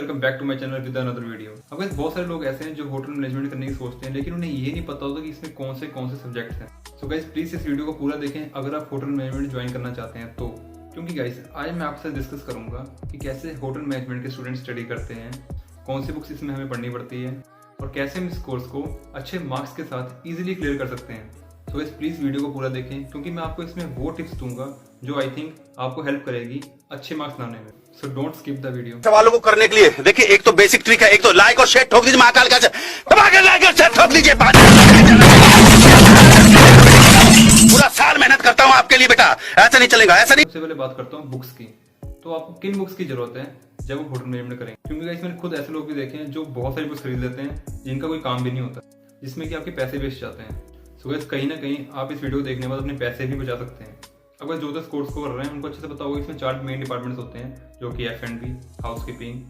Welcome back to my channel with another video. अब guys बहुत सारे लोग ऐसे हैं जो होटल मैनेजमेंट करने की सोचते हैं, लेकिन उन्हें ये नहीं पता होता कि इसमें कौन से सब्जेक्ट्स हैं। सो गाइस प्लीज इस वीडियो को पूरा देखें अगर आप होटल मैनेजमेंट ज्वाइन करना चाहते हैं तो। क्योंकि गाइस आज मैं आपसे डिस्कस करूंगा कि कैसे होटल मैनेजमेंट के स्टूडेंट स्टडी करते हैं, कौन सी बुक्स इसमें हमें पढ़नी पड़ती है और कैसे हम इस कोर्स को अच्छे मार्क्स के साथ इजीली क्लियर कर सकते हैं। तो गाइस प्लीज वीडियो को पूरा देखें क्योंकि मैं आपको इसमें वो टिप्स दूंगा जो आई थिंक आपको हेल्प करेगी अच्छे मार्क्स लाने में। So don't skip the video. सवालों को करने के लिए देखिए, एक तो बेसिक ट्रिक है, एक तो लाइक और शेयर ठोक दीजिए, महाकाल का लाइक और शेयर ठोक दीजिए। पूरा साल मेहनत करता हूँ आपके लिए बेटा, ऐसा नहीं चलेगा, ऐसा नहीं। सबसे पहले बात करता हूँ बुक्स की। तो आपको किन बुक्स की जरूरत है जब आप होटल मैनेजमेंट करेंगे? क्योंकि गाइस मैंने खुद ऐसे लोग भी देखे हैं जो बहुत सारी बुक्स खरीद लेते हैं जिनका कोई काम भी नहीं होता, जिसमें कि आपके पैसे वेस्ट जाते हैं। सो गाइस कहीं ना कहीं आप इस वीडियो को देखने के बाद अपने पैसे भी बचा सकते हैं। अगर जो इस कोर्स को कर रहे हैं उनको अच्छे से पता होगा इसमें 4 मेन डिपार्टमेंट्स होते हैं जो कि F&B, हाउसकीपिंग,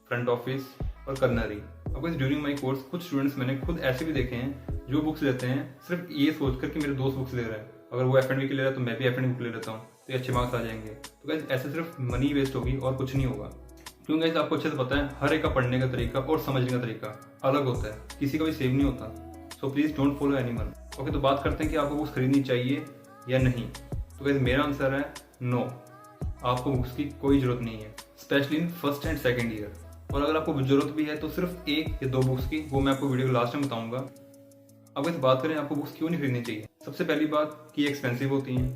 फ्रंट ऑफिस और कर्नरी। अब गाइस ड्यूरिंग माय कोर्स कुछ स्टूडेंट्स मैंने खुद ऐसे भी देखे हैं जो बुक्स लेते हैं सिर्फ ये सोचकर कि मेरे दोस्त बुक्स ले रहे हैं, अगर वो F&B के ले रहा है तो मैं भी F&B बुक ले लेता हूँ तो ये अच्छे मार्क्स आ जाएंगे। तो गाइस ऐसे सिर्फ मनी वेस्ट होगी और कुछ नहीं होगा। क्योंकि गाइस आपको अच्छे से पता है हर एक का पढ़ने का तरीका और समझने का तरीका अलग होता है, किसी का भी सेम नहीं होता। So please don't follow anyone. Okay, तो बात करते हैं कि आपको बुक्स खरीदनी चाहिए या नहीं। तो गाइस मेरा आंसर है नो, आपको बुक्स की कोई जरूरत नहीं है, specially in first and second year. और अगर आपको जरूरत भी है तो सिर्फ 1 या 2 बुक्स की, वो मैं आपको वीडियो के लास्ट में बताऊंगा। अब इस बात करें आपको बुक्स क्यों नहीं खरीदनी चाहिए। सबसे पहली बात कि एक्सपेंसिव होती हैं।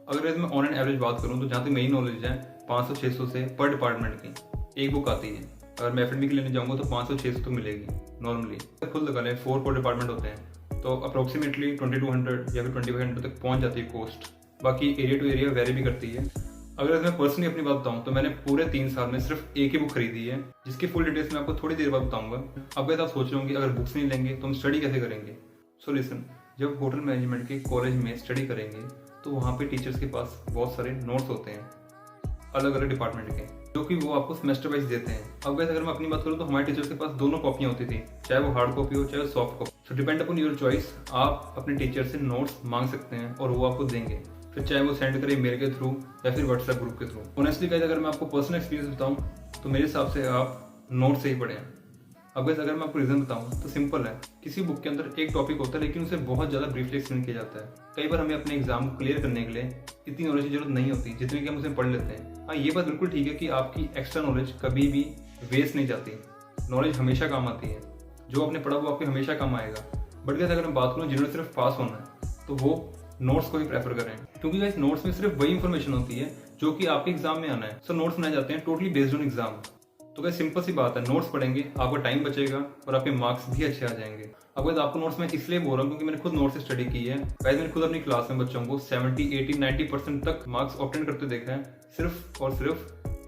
अगर मैं ऑन एंड एवरेज बात करूँ तो जहाँ तक मेरी नॉलेज है 500-600 से पर डिपार्टमेंट की एक बुक आती है। अगर मैं F&B के लेने जाऊंगा तो 500-600 तो मिलेगी नॉर्मली। खुद लगा लें 4 पर डिपार्टमेंट होते हैं तो अप्रोक्सीमेटली 2200 या फिर 2500 तक पहुंच जाती है कॉस्ट। बाकी एरिया टू एरिया वेरी भी करती है। अगर मैं पर्सनली अपनी बात बताऊं तो मैंने पूरे 3 साल में सिर्फ एक ही बुक खरीदी है, जिसकी फुल डिटेल्स मैं आपको थोड़ी देर बाद बताऊंगा। अब आप सोच रहे होंगे अगर बुक्स नहीं लेंगे तो हम स्टडी कैसे करेंगे। सो लिसन, जब होटल मैनेजमेंट के कॉलेज में स्टडी करेंगे तो वहाँ पे टीचर्स के पास बहुत सारे नोट्स होते हैं अलग अलग डिपार्टमेंट के, जो कि वो आपको सेमेस्टर वाइज देते हैं। अब वैसे अगर मैं अपनी बात करूँ तो हमारे टीचर्स के पास दोनों कॉपियाँ होती थी, चाहे वो हार्ड कॉपी हो चाहे वो soft copy. So depend upon your choice, आप अपने टीचर से नोट्स मांग सकते हैं और वो आपको देंगे, फिर चाहे वो सेंड करें मेल के थ्रू या फिर व्हाट्सएप ग्रुप के थ्रू। ऑनेस्टली गाइस अगर मैं आपको पर्सनल एक्सपीरियंस बताऊं तो मेरे हिसाब से आप नोट से ही पढ़ें। अब गाइस अगर मैं आपको रीजन बताऊं तो सिंपल है, किसी बुक के अंदर एक टॉपिक होता है लेकिन उसे बहुत ज्यादा ब्रीफली एक्सप्लेन किया जाता है। कई बार हमें अपने एग्जाम को क्लियर करने के लिए इतनी नॉलेज की जरूरत नहीं होती जितनी कि हम उसे पढ़ लेते हैं। हाँ, ये बात बिल्कुल ठीक है कि आपकी एक्स्ट्रा नॉलेज कभी भी वेस्ट नहीं जाती, नॉलेज हमेशा काम आती है, जो आपने पढ़ा वो आपको हमेशा काम आएगा। बट गाइस अगर मैं बात करूँ जिन्होंने सिर्फ पास होना है तो वो नोट्स को ही प्रेफर करें, क्योंकि गाइस नोट्स में सिर्फ वही इंफॉर्मेशन होती है जो कि आपके एग्जाम में आना है। सो नोट्स बनाए जाते हैं टोटली बेस्ड ऑन एग्जाम। तो गाइस सिंपल सी बात है, नोट्स पढ़ेंगे आपका टाइम बचेगा और आपके मार्क्स भी अच्छे आ जाएंगे। अब गाइस आपको नोट्स में इसलिए बोल रहा हूँ क्योंकि मैंने खुद नोट्स से स्टडी की है। गाइस मैंने खुद अपनी क्लास में बच्चों को 70, 80, 90% तक मार्क्स ऑब्टेन करते देखा है सिर्फ और सिर्फ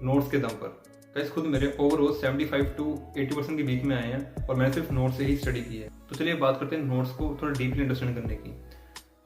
नोट्स के दम पर। गाइस खुद मेरे ओवरऑल 75 to 80% के बीच में आए हैं और मैंने सिर्फ नोट्स से ही स्टडी की है। तो चलिए बात करते हैं नोट्स को थोड़ा डीपली अंडरस्टैंड करने की।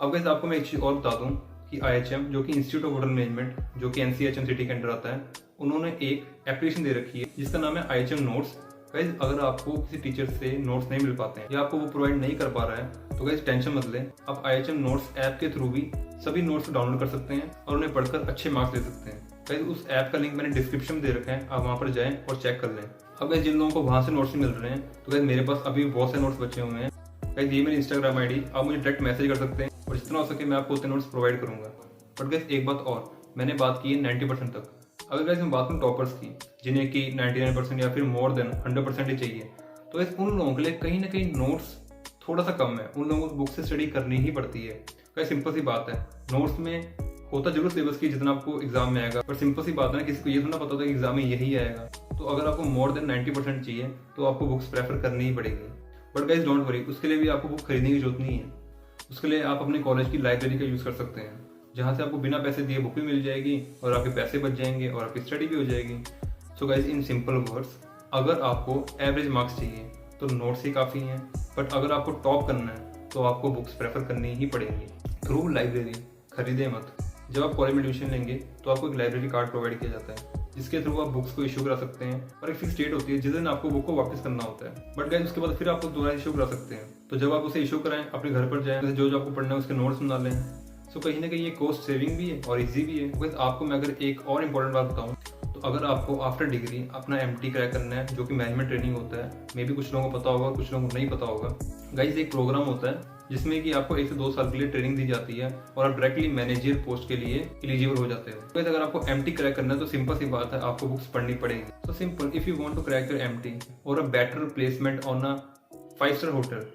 अब गाइस आपको मैं एक चीज और बता दूं कि IHM जो कि इंस्टीट्यूट ऑफ होटल मैनेजमेंट जो कि NCHM सिटी के अंडर आता है, उन्होंने एक एप्लीकेशन दे रखी है जिसका नाम है IHM नोट्स। गाइस अगर आपको किसी टीचर से नोट्स नहीं मिल पाते हैं या आपको वो प्रोवाइड नहीं कर पा रहा है तो गाइस टेंशन मत लें, आप IHM नोट्स ऐप के थ्रू भी सभी नोट्स को डाउनलोड कर सकते हैं और उन्हें पढ़कर अच्छे मार्क्स ले सकते हैं। गाइस उस ऐप का लिंक मैंने डिस्क्रिप्शन में दे रखा है, आप वहाँ पर जाएं और चेक कर लें। अब गाइस जिन लोगों को वहाँ से नोट्स मिल रहे हैं तो गाइस मेरे पास अभी बहुत से नोट्स बचे हुए हैं। गाइस ये मेरी इंस्टाग्राम ID, आप मुझे डायरेक्ट मैसेज कर सकते हैं और जितना हो सके मैं आपको उतने नोट्स प्रोवाइड करूंगा। बट गाइस एक बात और, मैंने बात की है 90% तक। अगर गाइस मैं बात करूँ टॉपर्स की जिन्हें कि 99% या फिर मोर देन 100% ही चाहिए, तो गाइस उन लोगों के लिए कहीं ना कहीं नोट्स थोड़ा सा कम है, उन लोगों को बुक से स्टडी करनी ही पड़ती है। गाइस सिंपल सी बात है, नोट्स में होता जरूर सिलेबस की जितना आपको एग्जाम में आएगा, पर सिंपल सी बात है ना, किसी को ये थोड़ा पता होता है कि एग्जाम में यही आएगा। तो अगर आपको मोर देन 90% चाहिए तो आपको बुक्स प्रेफर करनी ही पड़ेगी। बट गाइस डोंट वरी, उसके लिए भी आपको बुक खरीदने की जरूरत नहीं है। उसके लिए आप अपने कॉलेज की लाइब्रेरी का यूज कर सकते हैं, जहाँ से आपको बिना पैसे दिए बुक भी मिल जाएगी और आपके पैसे बच जाएंगे और आपकी स्टडी भी हो जाएगी। So guys in simple words, अगर आपको एवरेज मार्क्स चाहिए तो नोट्स ही काफ़ी हैं, बट अगर आपको टॉप करना है तो आपको बुक्स प्रेफर करनी ही पड़ेंगी थ्रू लाइब्रेरी। खरीदे मत। जब आप कॉलेज में एडमिशन लेंगे तो आपको एक लाइब्रेरी कार्ड प्रोवाइड किया जाता है जिसके थ्रू आप बुक्स को इशू करा सकते हैं और एक फिक्स डेट होती है जिस दिन आपको बुक को वापस करना होता है। बट गाइस उसके बाद फिर आपको दोबारा इशू करा सकते हैं। तो जब आप उसे इशू कराएं अपने घर पर जाएं, जो आपको पढ़ना है उसके नोट्स बना लें। सो कहीं ना कहीं ये कॉस्ट सेविंग भी है और इजी भी है। बस आपको मैं अगर एक और इम्पोर्टेंट बात बताऊं तो तो अगर आपको आफ्टर डिग्री अपना MT क्रैक करना है, जो कि मैनेजमेंट ट्रेनिंग होता है, मे भी कुछ लोगों को पता होगा, कुछ लोगों को नहीं पता होगा। गाइस एक प्रोग्राम होता है जिसमें कि आपको 1 से 2 साल के लिए ट्रेनिंग दी जाती है और आप डायरेक्टली मैनेजर पोस्ट के लिए एलिजिबल हो जाते हो। तो अगर आपको MT क्रैक करना है तो सिंपल सी बात है, आपको बुक्स पढ़नी पड़ेगी। So simple, if you want to crack your MT और a better placement on a 5-star hotel,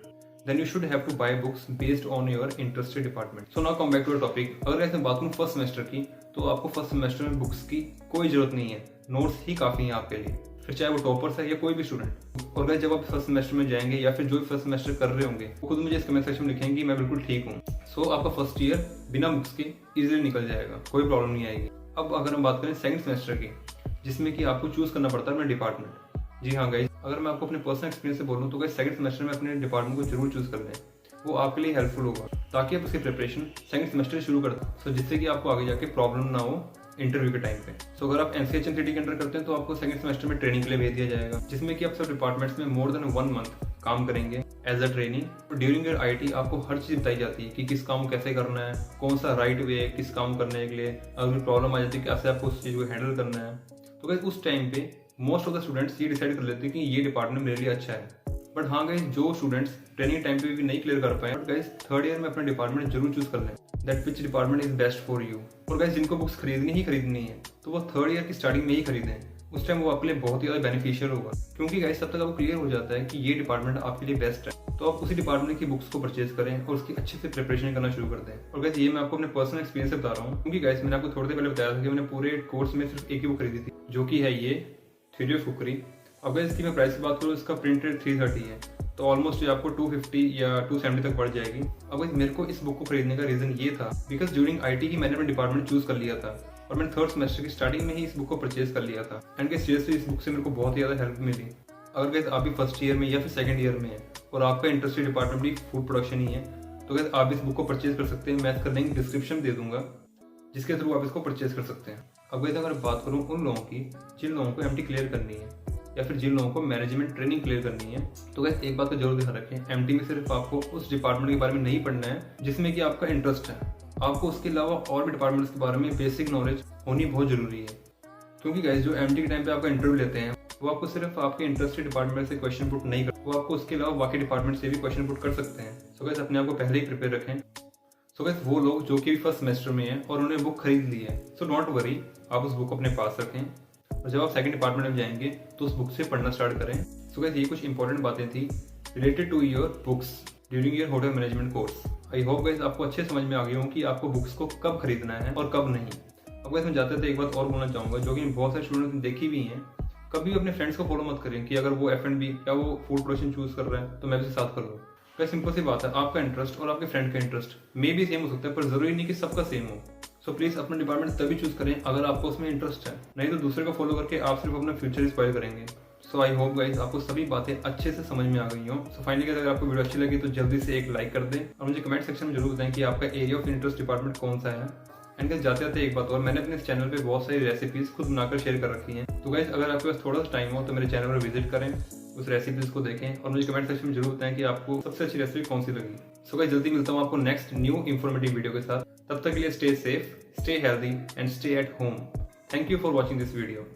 then you should have to buy books based on your interested department. So now come back to the topic. अगर ऐसे बात करूँ first semester की, तो आपको first semester में books की कोई जरूरत नहीं है, नोट्स ही काफी हैं आपके लिए, फिर चाहे वो टॉपर्स है या कोई भी स्टूडेंट। और अगर जब आप फर्स्ट सेमेस्टर में जाएंगे या फिर जो भी फर्स्ट सेमेस्टर कर रहे होंगे, वो खुद मुझे इस कमेंट सेक्शन में लिखेंगे मैं बिल्कुल ठीक हूँ। सो आपका फर्स्ट ईयर बिना बुक्स के इजीली निकल जाएगा, कोई प्रॉब्लम नहीं आएगी। अब अगर हम बात करें सेकंड सेमेस्टर की, जिसमें कि आपको चूज करना पड़ता है अपना डिपार्टमेंट। जी हाँ गाइस, अगर मैं आपको अपने पर्सनल एक्सपीरियंस से बोलूँ तो गाइस सेकंड सेमेस्टर में अपने डिपार्टमेंट को जरूर चूज कर लें, वो आपके लिए हेल्पफुल होगा, ताकि आप उसकी प्रिपरेशन सेकंड सेमेस्टर शुरू कर दें। सो जिससे कि आपको आगे जाके प्रॉब्लम ना हो इंटरव्यू के टाइम पे। सो अगर आप NCHMCT के अंडर करते हैं तो आपको सेकंड सेमेस्टर में ट्रेनिंग के लिए भेज दिया जाएगा, जिसमें कि आप सब डिपार्टमेंट्स में मोर देन 1 मंथ काम करेंगे as a training. During your IT आपको हर चीज बताई जाती है कि किस काम को कैसे करना है, कौन सा राइट वे है किस काम करने के लिए, अगर प्रॉब्लम आ जाती है कैसे आपको उस चीज को हैंडल करना है। तो गाइस उस टाइम पे मोस्ट ऑफ द स्टूडेंट्स ये डिसाइड कर लेते हैं कि ये डिपार्टमेंट मेरे लिए अच्छा है। बट हाँ गाइस, जो स्टूडेंट्स ट्रेनिंग टाइम पे भी नहीं क्लियर कर पाए, बट गाइस थर्ड ईयर में अपना डिपार्टमेंट जरूर चूज कर लें, that which department is best for you. और गाइस जिनको बुक्स खरीदनी है तो वो थर्ड ईयर की स्टार्टिंग में ही खरीदें, उस टाइम वो आपके लिए बहुत ही ज्यादा बेनिफिशियल होगा, क्योंकि गाइस तब तक आपको क्लियर हो जाता है कि ये डिपार्टमेंट आपके लिए बेस्ट है। तो आप उसी डिपार्टमेंट की बुक्स को परचेज करें और उसकी अच्छे से प्रिपरेशन करना शुरू कर दें। और गाइस ये मैं आपको अपने पर्सनल एक्सपीरियंस से बता रहा हूँ, क्योंकि गाइस मैंने आपको थोड़ी देर पहले बताया था कि मैंने पूरे कोर्स में सिर्फ एक ही बुक खरीदी थी, जो कि है ये थ्योरी ऑफ कुकरी। अब इसकी मैं प्राइस की बात करूँ, इसका प्रिंट रेट 330 है, तो ऑलमोस्ट ये आपको 250 या 270 तक बढ़ जाएगी। अब मेरे को इस बुक को खरीदने का रीजन ये था बिकॉज ड्यूरिंग IT ही मैंने अपना डिपार्टमेंट चूज कर लिया था और मैंने थर्ड सेमेस्टर की स्टार्टिंग में ही इस बुक को परचेज कर लिया था। एंड गाइस सीरियसली इस बुक से मेरे को बहुत ही ज्यादा हेल्प मिली। अगर गाइस आप भी फर्स्ट ईयर में या फिर सेकंड ईयर में है और आपका इंटरेस्टेड डिपार्टमेंट भी फूड प्रोडक्शन ही है, तो गाइस आप इस बुक को परचेज कर सकते हैं। मैं इसका लिंक डिस्क्रिप्शन दे दूंगा, जिसके थ्रू आप इसको परचेज कर सकते हैं। अब गाइस अगर बात करूँ उन लोगों की जिन लोगों को MT क्लियर करनी है या फिर जिन लोगों को मैनेजमेंट ट्रेनिंग क्लियर करनी है, तो गाइस एक बात का जरूर ध्यान रखें, MT में सिर्फ आपको उस डिपार्टमेंट के बारे में नहीं पढ़ना है जिसमें कि आपका इंटरेस्ट है, आपको उसके अलावा और भी डिपार्टमेंट्स के बारे में बेसिक नॉलेज होनी बहुत जरूरी है। क्योंकि गाइस जो MT के टाइम पे आपका इंटरव्यू लेते हैं वो आपको सिर्फ आपके इंटरेस्टेड डिपार्टमेंट से क्वेश्चन पुट नहीं कर, वो आपको उसके अलावा बाकी डिपार्टमेंट से भी क्वेश्चन पुट कर सकते हैं। सो गाइस अपने आप को पहले ही प्रिपेयर रखें। सो गाइस वो लोग जो कि फर्स्ट सेमेस्टर में है और उन्होंने बुक खरीद ली है, सो डोंट वरी, आप उस बुक को अपने पास रखें और जब आप सेकंड डिपार्टमेंट में जाएंगे तो उस बुक से पढ़ना स्टार्ट करें। सो गाइस ये कुछ इंपॉर्टेंट बातें थी related to your books during your hotel management course. I hope guys आपको अच्छे समझ में आ गई हो कि आपको बुक्स को कब खरीदना है और कब नहीं। अब गाइस मैं जाते थे एक बात और बोलना चाहूंगा, जो कि बहुत सारे स्टूडेंट्स ने देखी भी हैं, कभी अपने फ्रेंड्स को फॉलो मत करें कि अगर वो F&B या वो फूड प्रोडक्शन चूज कर रहा है तो मैं भी साथ कर लूँ। गाइस सिंपल सी बात है, आपका इंटरेस्ट और आपके फ्रेंड का इंटरेस्ट मे भी सेम हो सकता है, पर जरूरी नहीं कि सबका सेम हो। सो प्लीज अपना डिपार्टमेंट तभी चूज करें अगर आपको उसमें इंटरेस्ट है, नहीं तो दूसरे को फॉलो करके आप सिर्फ अपना फ्यूचर स्पॉइल करेंगे। सो आई होप गाइस आपको सभी बातें अच्छे से समझ में आ गई हो। सो फाइनली अगर आपको वीडियो अच्छी लगी तो जल्दी से एक लाइक कर दें और मुझे कमेंट सेक्शन में जरूर बताएं कि आपका एरिया ऑफ इंटरेस्ट डिपार्टमेंट कौन सा है। एंड गाइस जाते जाते एक बात और, मैंने अपने इस चैनल पे बहुत सारी रेसिपीज खुद बनाकर शेयर कर रखी हैं, तो गाइस अगर आपके पास थोड़ा सा टाइम हो तो मेरे चैनल पर विजिट करें, उस रेसिपीज को देखें और मुझे कमेंट सेक्शन में जरूर बताएं कि आपको सबसे अच्छी रेसिपी कौन सी लगी। सो गाइस जल्दी मिलता हूँ आपको नेक्स्ट न्यू इन्फॉर्मेटिव वीडियो के साथ, तब तक के लिए stay safe, stay healthy and stay at home. Thank you for watching this video.